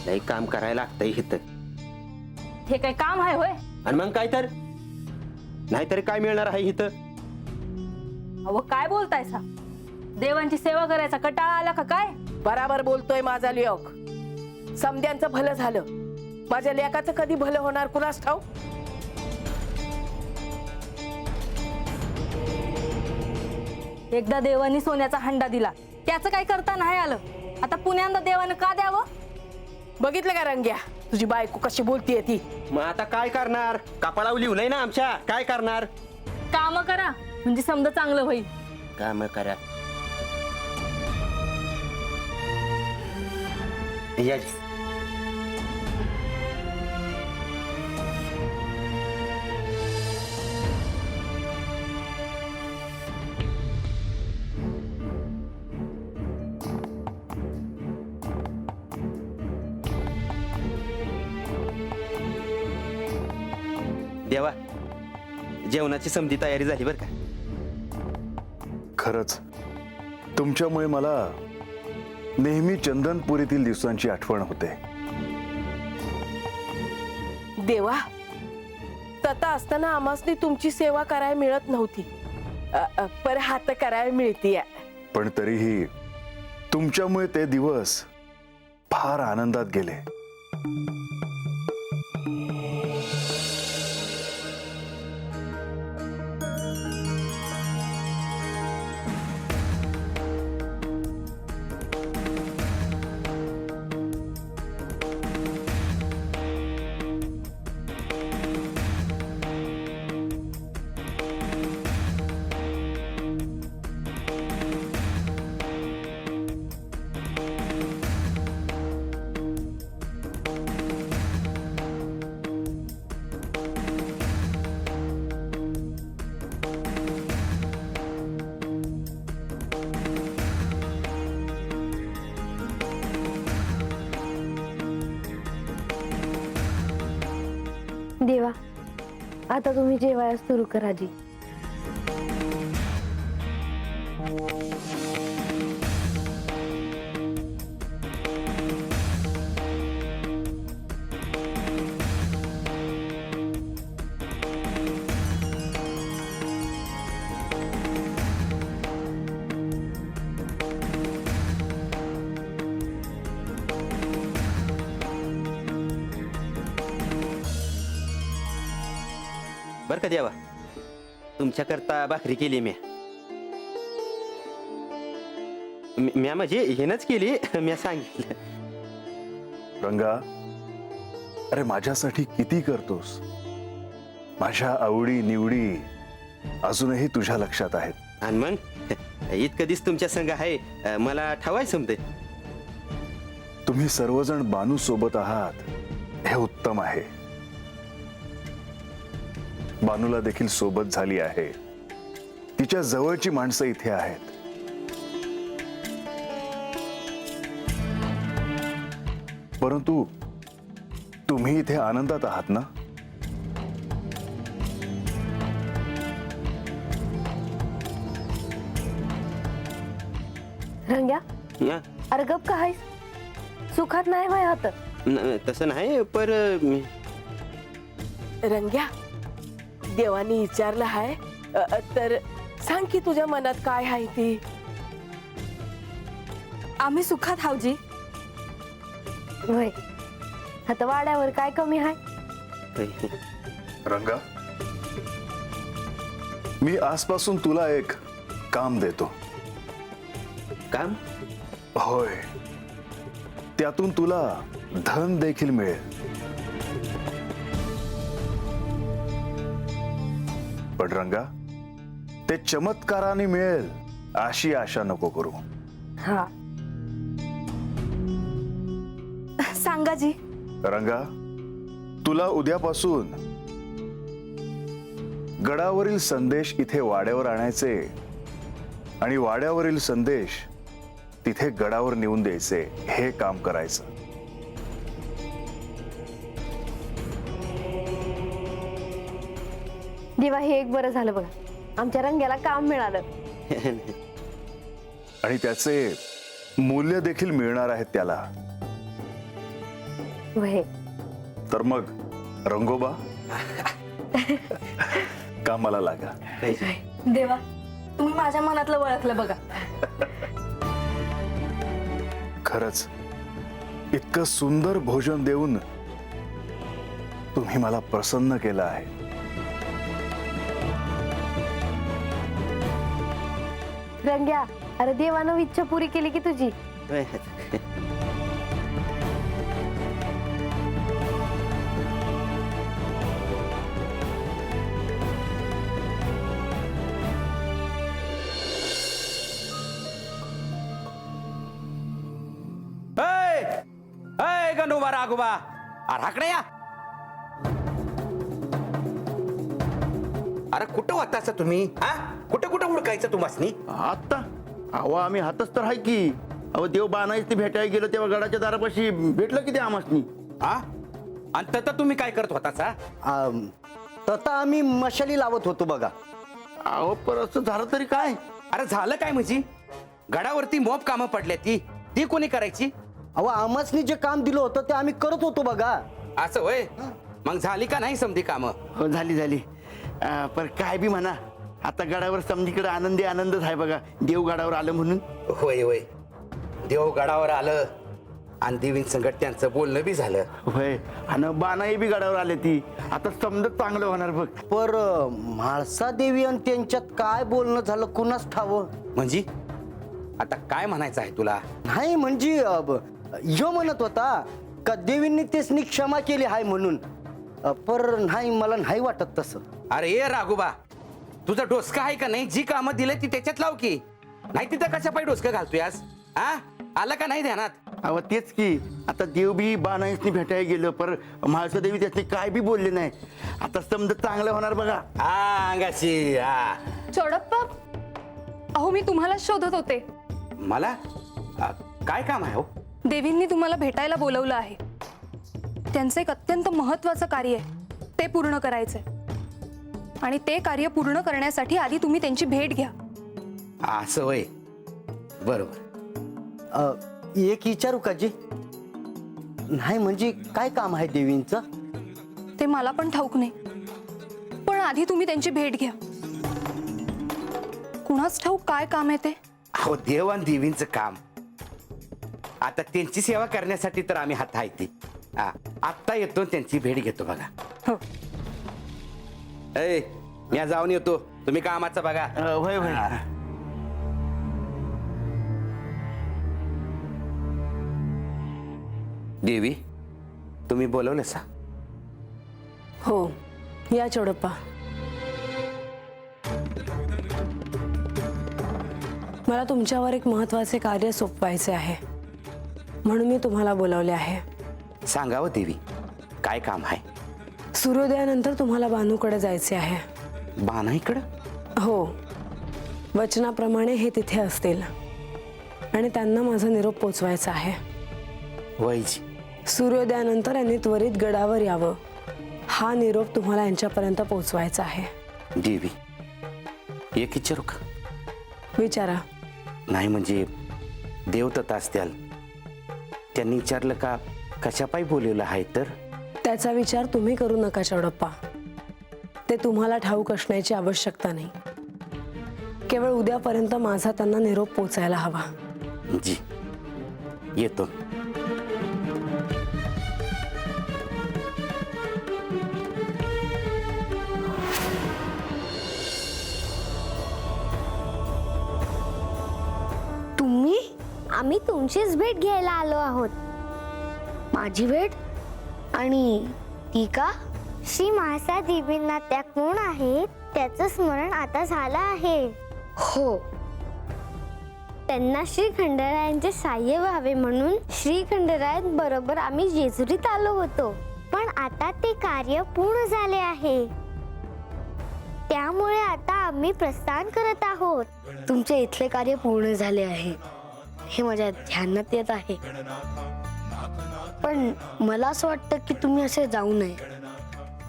लई काम करायला लागतंय इथं. हे काय काम आहे होय? आणि मग काय तर नाहीतरी काय मिळणार आहे इथं? अहो काय बोलताय सा? देवांची सेवा करायचा कटाळा आला का काय? बराबर बोलतोय माझा लेक. समद्यांचं भलं झालं, माझ्या लेकाचं कधी भलं होणार कुणास ठाऊ. एकदा देवानी सोन्याचा हंडा दिला, त्याचं काय करता नाही आलं. आता पुण्यांदा देवानं का द्यावं? बघितलं का रंग्या, तुझी बायको कशी बोलतीये ती. मग आता काय करणार? कपाळावर लिहलंय ना आमच्या, काय करणार? काम करा म्हणजे समजा चांगलं होईल. काम करा. Yes. देवा, जेवणाची समधी तयारी झाली बर का? खरंच तुमच्यामुळे मला नेहमी चंदनपुरीतील दिवसांची आठवण होते. देवा, तता असताना आम्हासनी तुमची सेवा करायला मिळत नव्हती, पर हात करायला मिळतीये. पण तरीही तुमच्यामुळे ते दिवस फार आनंदात गेले. देवा, आता तुम्ही जेवायला सुरू करा जी. बर का देवा, तुमच्याकरता भाकरी केली म्या. म्या म्हणजे हेनच केली, म्या सांगितलं. रंगा, अरे माझ्यासाठी किती करतोस. माझ्या आवडी निवडी अजूनही तुझ्या लक्षात आहेत. आणि मग इतकं दिस तुमच्या संग आहे, मला ठवाय समते. तुम्ही सर्वजण बानू सोबत आहात हे उत्तम आहे. बानूला देखील सोबत झाली आहे. तिच्या जवळची माणसं इथे आहेत. परंतु तुम्ही इथे आनंदात आहात ना? रंग्या, या, अरे गप का आहेस? सुखात नाही वय हात. तसं नाही, पर रंग्या, देवानी विचारलं हाय, तर सांग की तुझ्या मनात काय आहे ती. आम्ही सुखात हावजी. वय आता वाड्यावर काय कमी आहे? रंगा, मी आजपासून तुला एक काम देतो. काम? होय, त्यातून तुला धन देखील मिळेल. पण रंगा, ते चमत्काराने मिळेल अशी आशा नको करू. हा, सांगा जी. रंगा, तुला उद्यापासून गडावरील संदेश इथे वाड्यावर आणायचे आणि वाड्यावरील संदेश तिथे गडावर नेऊन द्यायचे, हे काम करायचं. देवा, हे एक बरं झालं बघा, आमच्या रंग्याला काम मिळालं. आणि त्याचे मूल्य देखील मिळणार आहेत त्याला. वय तर मग रंगोबा कामाला लागा. देवा तुम्ही माझ्या मनातलं ओळखलं बघा. खरंच इतकं सुंदर भोजन देऊन तुम्ही मला प्रसन्न केलं आहे. रंग्या, अरे देवानं इच्छा पुरी केली की तुझी. गंडोबा राघोबा अरे हाकडे या. अरे कुठं होता तुम्ही? हा कुठं कुठं उडकायचं तुम्हासनी? आता अहो आम्ही हातच तर आहे की. अहो देव बाणायच ते भेटायला गेलो तेव्हा गडाच्या दारापाशी भेटलं की ते आमासनी. हा आणि तत तुम्ही काय करत होता? तता आम्ही मशाली लावत होतो बघा. अहो पर असं झालं तरी काय? अरे झालं काय म्हणजे? गडावरती मोप कामं पडल्या ती कोणी करायची? अहो आम्हासनी जे काम दिलं होतं ते आम्ही करत होतो बघा. असं होय. मग झाली का नाही समधी कामं? हो झाली. पर काय बी म्हणा आता गडावर समधीकडे आनंदच आहे बघा. देव गडावर आलं म्हणून. होय होय देव गडावर आलं आणि देवीन संगत त्यांचं बोलणं बी झालं. होय आणि बाणाई बी गडावर आले ती. आता समजत चांगलं होणार बघ. पर म्हाळसा देवी आणि त्यांच्यात काय बोलणं झालं कुणास ठावं. म्हणजे आता काय म्हणायचं आहे तुला? नाही म्हणजे यो म्हणत होता का देवींनी तेसनी क्षमा केली हाय म्हणून. पर नाही मला नाही वाटत तसं. अरे ये राघोबा तुझं डोसकं आहे का नाही? जी कामं दिले ती त्याच्यात लाव की. नाही तिथं कशा पाय डोसकं घालतोय आज? हा आलं का नाही ध्यानात? अहो तेच की आता देव बी बाणाईसनी भेटायला गेलं पर म्हाळसा देवी त्यासनी काय बी बोलले नाही. आता समजत चांगलं होणार बघा. हा अंगाशी. हा चोडप्पा, अहो मी तुम्हाला शोधत होते. मला काय काम आहे हो? देवींनी तुम्हाला भेटायला बोलवलं आहे. त्यांचं एक अत्यंत महत्वाचं कार्य आहे, ते पूर्ण करायचंय. आणि ते कार्य पूर्ण करण्यासाठी आधी तुम्ही त्यांची भेट घ्या. असं होय. बरोबर. एक विचारू का जी? नाही म्हणजे काय काम आहे देवींचं? ते मला पण ठाऊक नाही, पण आधी तुम्ही त्यांची भेट घ्या. कुणाच ठाऊक काय काम आहे ते. अहो देव आणि देवींचं काम आता त्यांची सेवा करण्यासाठी तर आम्ही हात आहे ती. आत्ता येतो त्यांची भेट घेतो बघा. हो. ए मी जाऊन येतो. तुम्ही कामाचं बघा. होय. देवी तुम्ही बोलवलं सा? हो या चोडप्पा. मला तुमच्यावर एक महत्वाचे कार्य सोपवायचे आहे म्हणून मी तुम्हाला बोलावले आहे. सांगावं देवी काय काम आहे? सूर्योदयानंतर तुम्हाला बानूकडे जायचे आहे. बाणा इकडं? हो, वचनाप्रमाणे हे तिथे असतील आणि त्यांना माझा निरोप पोचवायचा आहे. वैजी सूर्योदयानंतर यांनी त्वरित गडावर यावं हा निरोप तुम्हाला यांच्यापर्यंत पोचवायचा आहे. देवी एक विचारू का? विचारा. नाही म्हणजे देवतता असत्याल त्यांनी विचारलं का कशापायी बोलवलं आहे? तर त्याचा विचार तुम्ही करू नका चोडप्पा. ते तुम्हाला ठाऊक असण्याची आवश्यकता नाही. केवळ उद्यापर्यंत माझा त्यांना निरोप पोचायला हवा. जी येतो. तुम्ही? आम्ही तुमचीच भेट घ्यायला आलो आहोत. माझी भेट? आणि ती का? श्री म्हाळसा देवींना त्या कोण आहेत त्याचं स्मरण आता झालं आहे. हो, त्यांना श्री खंडेरायांचे साह्य व्हावे म्हणून श्री खंडेराय बरोबर आम्ही जेजुरीत आलो होतो. पण आता ते कार्य पूर्ण झाले आहे, त्यामुळे आता आम्ही प्रस्थान करत आहोत. तुमचे इथले कार्य पूर्ण झाले आहे हे माझ्या ध्यानात येत आहे, पण मला असं वाटतं की तुम्ही असे जाऊ नये.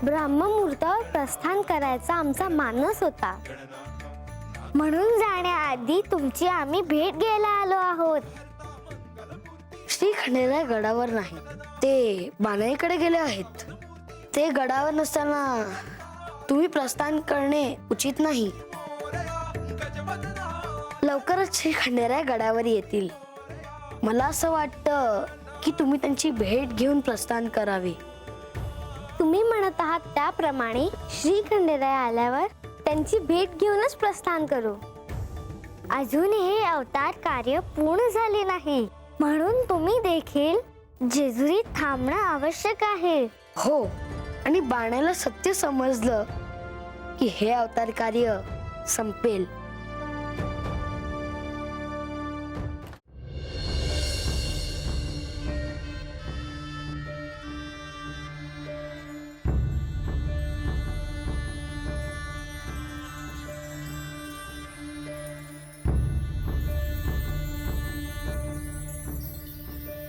ब्रह्ममुहूर्तावर प्रस्थान करायचा आमचा मानस होता, म्हणून जाण्याआधी तुमची आम्ही भेट घ्यायला आलो आहोत. श्री खंडेराय गडावर नाही, ते बानाईकडे गेले आहेत. ते गडावर नसताना तुम्ही प्रस्थान करणे उचित नाही. लवकरच श्री खंडेराय गडावर येतील. मला असं वाटतं की तुम्ही त्यांची भेट घेऊन प्रस्थान करावे. तुम्ही म्हणत आहात त्याप्रमाणे श्री खंडेराय आल्यावर त्यांची भेट घेऊनच प्रस्थान करू. अजून हे अवतार कार्य पूर्ण झाले नाही, म्हणून तुम्ही देखील जेजुरीत थांबणं आवश्यक आहे. हो, आणि बाणाला सत्य समजलं की हे अवतार कार्य संपेल.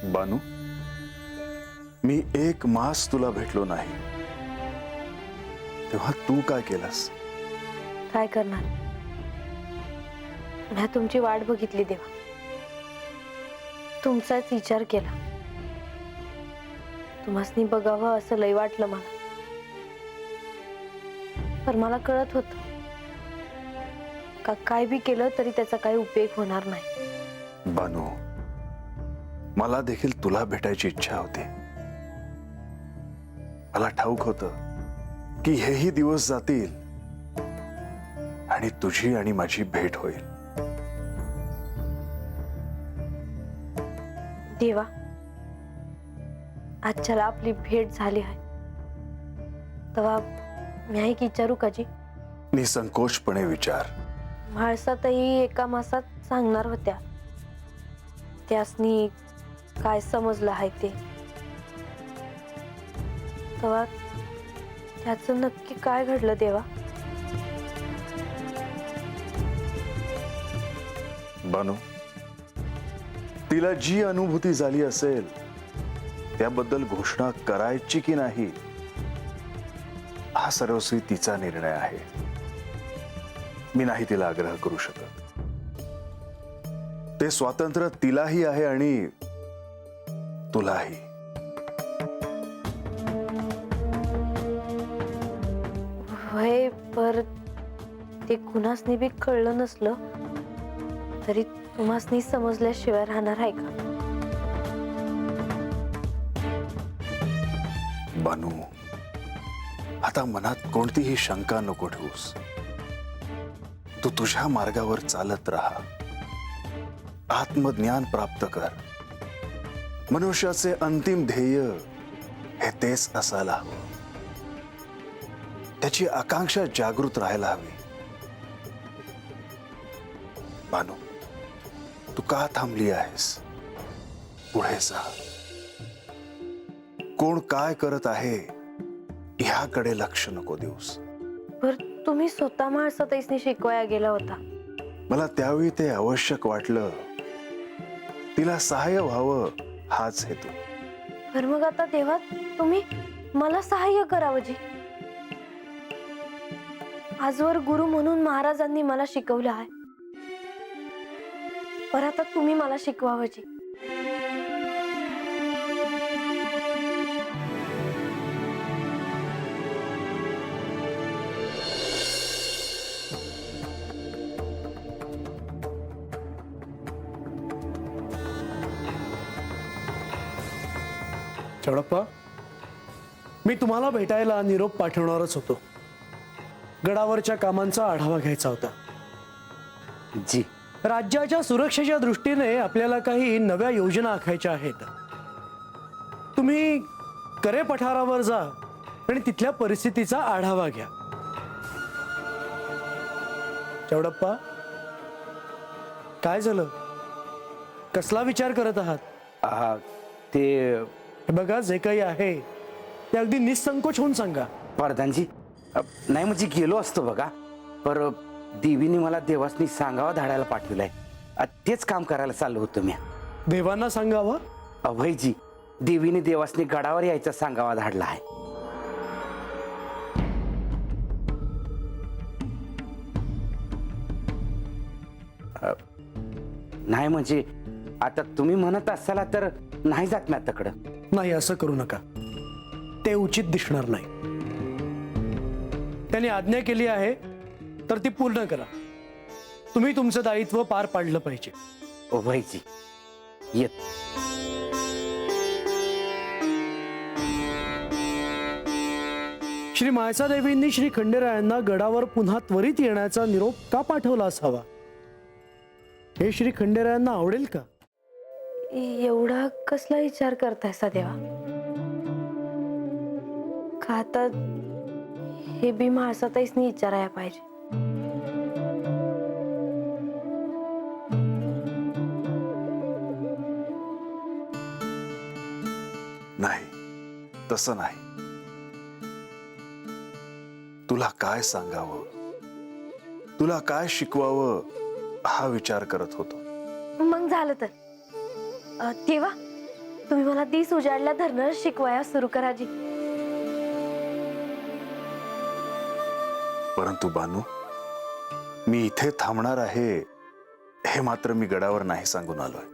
बानू, मी 1 मास तुला भेटलो नाही, तेव्हा तू काय केलंस? काय करणार? मी तुमची वाट बघितली देवा, तुमचाच विचार केला. तुम्हासनी बघावं असं लय वाटलं मला, पण मला कळत होत का काय बी केलं तरी त्याचा काही उपयोग होणार नाही. बानू, मला देखील तुला भेटायची इच्छा होती. मला ठाऊक होतं की हेही दिवस जातील आणि तुझी आणि माझी भेट होईल. देवा, आजच्याला आपली भेट झाली आहे, तेव्हा मी एक विचारू का जी? निसंकोचपणे विचार. म्हाळसातही एका मासात सांगणार होत्या, त्यासनी काय समजलं आहे ते. तेव्हा त्याचं नक्की काय घडलं देवा? बानू, तिला जी अनुभूती झाली असेल त्याबद्दल घोषणा करायची की नाही हा सर्वस्वी तिचा निर्णय आहे. मी नाही तिला आग्रह करू शकत. ते स्वातंत्र्य तिलाही आहे आणि तुलाही. वय पर ते कुणासनी बी कळलं नसलं तरी तुम्हासनी समजल्याशिवाय राहणार आहे का? बानू, आता मनात कोणतीही शंका नको ठेवूस. तू तुझ्या मार्गावर चालत राहा, आत्मज्ञान प्राप्त कर. मनुष्याचे अंतिम ध्येय हे तेच असायला हवं. त्याची आकांक्षा जागृत राहायला हवी. बानू, तू का थांबली आहेस? पुढे जा. कोण काय करत आहे ह्याकडे लक्ष नको देऊस. पर तुम्ही स्वतः माणसातच शिकवाया गेला होता. मला त्यावेळी ते आवश्यक वाटलं. तिला सहाय्य व्हावं हाच हेतू. पर मग आता देवा, तुम्ही मला सहाय्य करावं जी. आजवर गुरु म्हणून महाराजांनी मला शिकवलं आहे, पर आता तुम्ही मला शिकवावं जी. चौडप्पा, मी तुम्हाला भेटायला निरोप पाठवणारच होतो. गडावरच्या कामांचा आढावा घ्यायचा होता. जी. राज्याच्या सुरक्षेच्या दृष्टीने आपल्याला काही नव्या योजना आखायच्या आहेत. तुम्ही करे पठारावर जा आणि तिथल्या परिस्थितीचा आढावा घ्या. चौडप्पा, काय झालं? कसला विचार करत आहात? ते बघा, जे काही आहे ते अगदी निसंकोच होऊन सांगा. प्रधानजी, नाही म्हणजे गेलो असतो बघा, पर देवीने मला देवासनी सांगावा धाडायला पाठवलंय. तेच काम करायला चाललो होतो मी. देवांना सांगावं? अभयजी, देवीने देवासनी गडावर यायचा सांगावा धाडला आहे. नाही म्हणजे आता तुम्ही म्हणत असाल तर नाही जात मी आताकडं. नाही, असं करू नका. ते उचित दिसणार नाही. त्यांनी आज्ञा केली आहे तर ती पूर्ण करा. तुम्ही तुमचं दायित्व पार पाडलं पाहिजे. ओ भाईजी येत. श्री म्हाळसादेवींनी श्री खंडेरायांना गडावर पुन्हा त्वरित येण्याचा निरोप का पाठवला असावा, हे श्री खंडेरायांना आवडेल का? एवढा कसला विचार करताय सदेवा? का आता हे बी म्हाळसाताईसनी विचारायला पाहिजे. नाही, तसं नाही. तुला काय सांगावं, तुला काय शिकवावं हा विचार करत होतो. मग झालं तर तेव्हा तुम्ही मला दिस उजाडल्या धरणं शिकवाया सुरू करा जी. परंतु बानू, मी इथे थांबणार आहे हे मात्र मी गडावर नाही सांगून आलोय.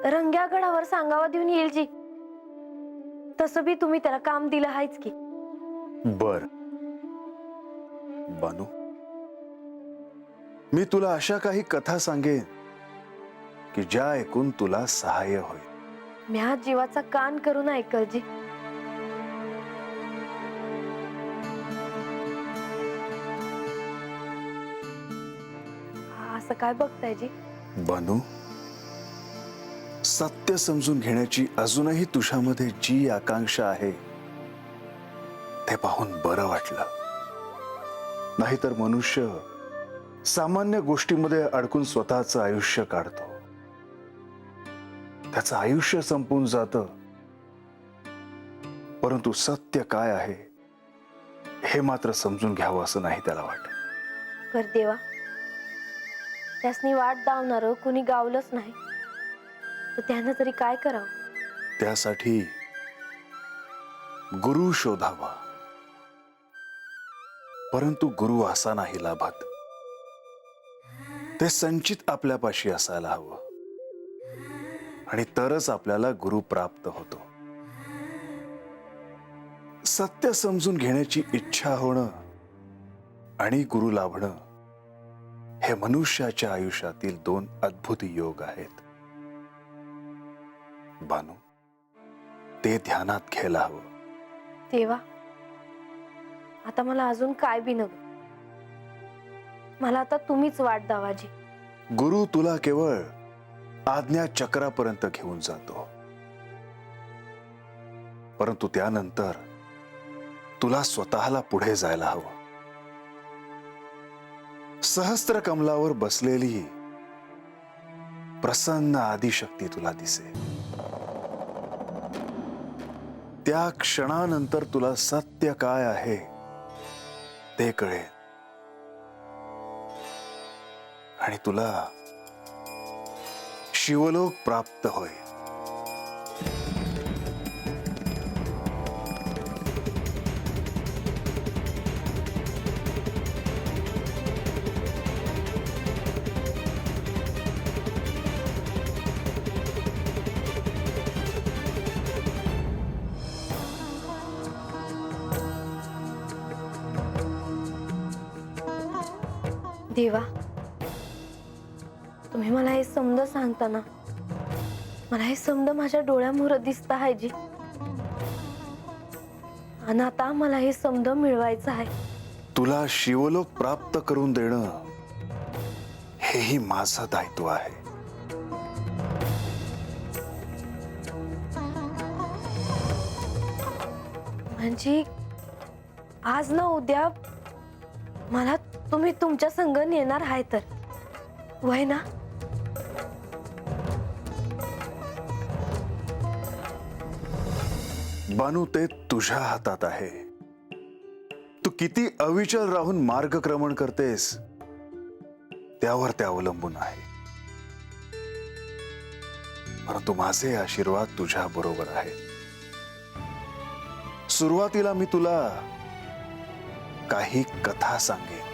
रंग्या गडावर सांगावा देऊन येईल जी. तसं बी तुम्ही त्याला काम दिलं आहेच की. बर बानू, मी तुला अशा काही कथा सांगेन की ज्या ऐकून तुला सहाय्य होईल. म्या जीवाचा कान करून ऐकल जी. असं काय बघताय जी? बानू, सत्य समजून घेण्याची अजूनही तुझ्यामध्ये जी आकांक्षा आहे ते पाहून बरं वाटलं. नाहीतर मनुष्य सामान्य गोष्टीमध्ये अडकून स्वतःचं आयुष्य काढतो. त्याचं आयुष्य संपून जातं. परंतु सत्य काय आहे हे मात्र समजून घ्यावं असं नाही त्याला वाटत. कर देवा, त्यासनी वाट दावणार कुणी गावलंच नाही तर त्यानं तरी काय करावं? त्यासाठी गुरु शोधावा. परंतु गुरु असा नाही लाभत. ते संचित आपल्यापाशी असायला हवं आणि तरच आपल्याला गुरु प्राप्त होतो. सत्य समजून घेण्याची इच्छा होणं आणि गुरु लाभणं हे मनुष्याच्या आयुष्यातील दोन अद्भुत योग आहेत. बानू, ते ध्यानात घ्यायला हवं. देवा, आता मला अजून काय बी नको. मला आता तुम्हीच वाट दावाजी. गुरु तुला केवळ आज्ञा चक्रापर्यंत घेऊन जातो. परंतु त्यानंतर तुला स्वतःला पुढे जायला हवं. सहस्त्र कमलावर बसलेली प्रसन्न आदिशक्ती तुला दिसेल. त्या क्षणानंतर तुला सत्य काय आहे ते कळेल आणि तुला शिवलोक प्राप्त होईल. देवा, तुम्ही मला हे समज सांगताना मला हे समज माझ्या डोळ्यामोर दिसत आहे जी. आणि आता मला हे समज मिळवायचं आहे. तुला शिवलोक प्राप्त करून देणं हेही माझं दायित्व आहे. म्हणजे आज ना उद्या मला तुम्ही तुमच्या संग नेणार आहे तर वय ना? बानू, ते तुझ्या हातात आहे. तू किती अविचल राहून मार्गक्रमण करतेस त्यावर ते अवलंबून आहे. परंतु माझे आशीर्वाद तुझ्या बरोबर आहेत. सुरुवातीला मी तुला काही कथा सांगेन.